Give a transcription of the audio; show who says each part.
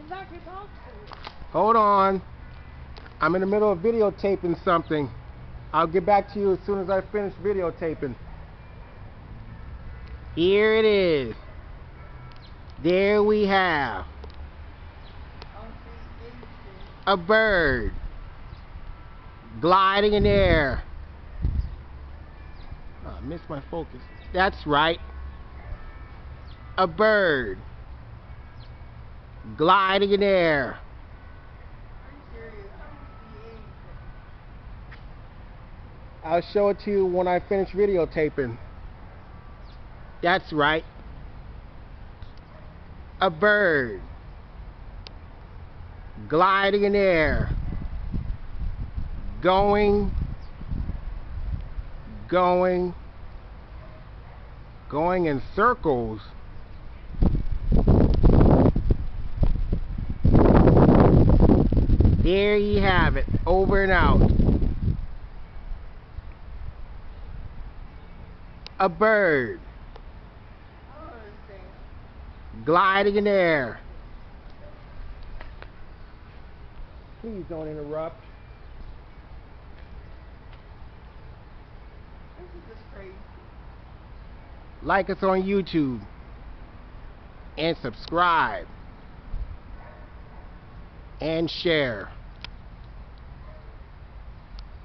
Speaker 1: exactly talk to?
Speaker 2: Hold on. I'm in the middle of videotaping something. I'll get back to you as soon as I finish videotaping. Here it is. There we have a bird gliding in air. Oh, I missed my focus. That's right. A bird gliding in air. I'll show it to you when I finish videotaping. That's right. A bird gliding in air. Going in circles. There you have it, over and out. A bird gliding in air. Please don't interrupt.
Speaker 1: This is just crazy.
Speaker 2: Like us on YouTube and subscribe and share.